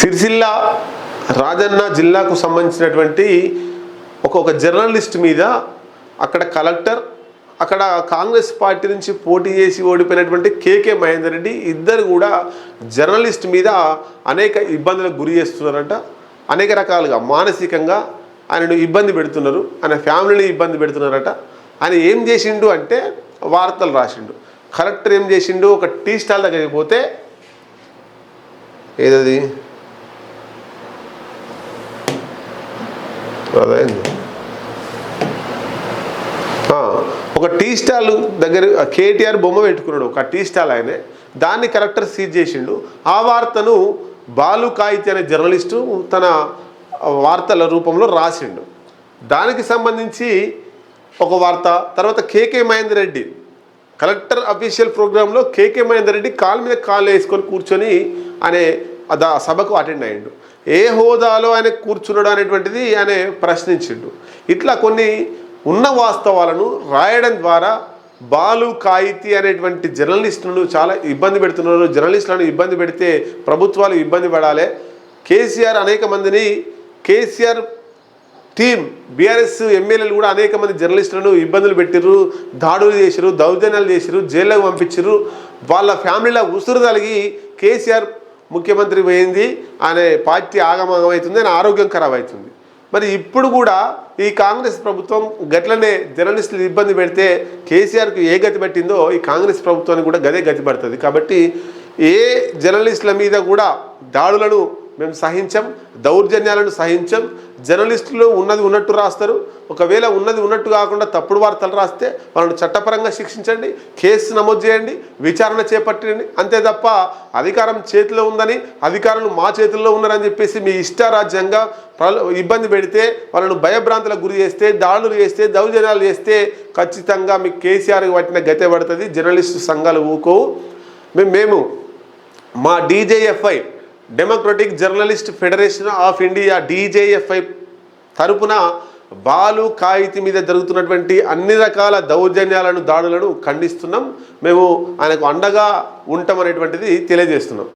సిరిసిల్ల రాజన్న జిల్లాకు సంబంధించినటువంటి ఒక జర్నలిస్ట్ మీద అక్కడ కలెక్టర్, అక్కడ కాంగ్రెస్ పార్టీ నుంచి పోటీ చేసి ఓడిపోయినటువంటి కేకే మహేందర్ రెడ్డి ఇద్దరు కూడా జర్నలిస్ట్ మీద అనేక ఇబ్బందులకు గురి చేస్తున్నారంట. అనేక రకాలుగా మానసికంగా ఆయనను ఇబ్బంది పెడుతున్నారు, ఆయన ఫ్యామిలీని ఇబ్బంది పెడుతున్నారట. ఆయన ఏం చేసిండు అంటే వార్తలు రాసిండు. కలెక్టర్ ఏం చేసిండు, ఒక టీ స్టాల్ దగ్గరికి పోతే ఏదది ఒక టీ స్టాల్ దగ్గర కేటీఆర్ బొమ్మ పెట్టుకున్నాడు, ఒక టీ స్టాల్ ఆయనే. దాన్ని కలెక్టర్ సీజ్ చేసిండు. ఆ వార్తను బాలు కాయితీ అనే జర్నలిస్టు తన వార్తల రూపంలో రాసిండు. దానికి సంబంధించి ఒక వార్త. తర్వాత కేకే మహేందర్ రెడ్డి కలెక్టర్ అఫీషియల్ ప్రోగ్రాంలో కేకే మహేందర్ రెడ్డి కాలు మీద కాళ్ళు వేసుకొని కూర్చొని అనే సభకు అటెండ్ అయ్యిండు. ఏ హోదాలో ఆయన కూర్చున్నాడు అనేటువంటిది ఆయన ప్రశ్నించిండు. ఇట్లా కొన్ని ఉన్న వాస్తవాలను రాయడం ద్వారా బాలు కాయితీ అనేటువంటి జర్నలిస్టులను చాలా ఇబ్బంది పెడుతున్నారు. జర్నలిస్టులను ఇబ్బంది పెడితే ప్రభుత్వాలు ఇబ్బంది పడాలి. కేసీఆర్ అనేక మందిని, కేసీఆర్ టీం బీఆర్ఎస్ ఎమ్మెల్యేలు కూడా అనేక మంది జర్నలిస్టులను ఇబ్బందులు పెట్టిర్రు, దాడులు చేసిరు, దౌర్జన్యాలు చేసిరు, జైల్లోకి పంపించిర్రు. వాళ్ళ ఫ్యామిలీలో ఉసురు తలిగి కేసీఆర్ ముఖ్యమంత్రి పోయింది, ఆయన పార్టీ ఆగమాగం అవుతుంది, ఆయన ఆరోగ్యం ఖరాబ్ అవుతుంది. మరి ఇప్పుడు కూడా ఈ కాంగ్రెస్ ప్రభుత్వం గట్లనే జర్నలిస్టులు ఇబ్బంది పెడితే కేసీఆర్కు ఏ గతి పట్టిందో ఈ కాంగ్రెస్ ప్రభుత్వానికి కూడా గదే గతి పడుతుంది. కాబట్టి ఏ జర్నలిస్టుల మీద కూడా దాడులను మేము సహించం, దౌర్జన్యాలను సహించం. జర్నలిస్టులు ఉన్నది ఉన్నట్టు రాస్తారు. ఒకవేళ ఉన్నది ఉన్నట్టు కాకుండా తప్పుడు వార్తలు రాస్తే వాళ్ళని చట్టపరంగా శిక్షించండి, కేసు నమోదు చేయండి, విచారణ చేపట్టండి. అంతే తప్ప అధికారం చేతిలో ఉందని, అధికారులు మా చేతుల్లో ఉన్నారని చెప్పేసి మీ ఇష్టారాజ్యంగా ఇబ్బంది పెడితే, వాళ్ళను భయభ్రాంతులకు గురి చేస్తే, దాడులు చేస్తే, దౌర్జన్యాలు చేస్తే ఖచ్చితంగా మీకు కేసీఆర్కి పట్టిన గతే పడుతుంది. జర్నలిస్టు సంఘాలు ఊకోవు. మేము మా DJFI democratic journalist federation of India DJFI తరపున బాలు కాయితీ మీద జరుగుతున్నటువంటి అన్ని రకాల దౌర్జన్యాలను, దాడులను ఖండిస్తున్నాం. మేము ఆయనకు అండగా ఉంటామనేటువంటిది తెలియజేస్తున్నాం.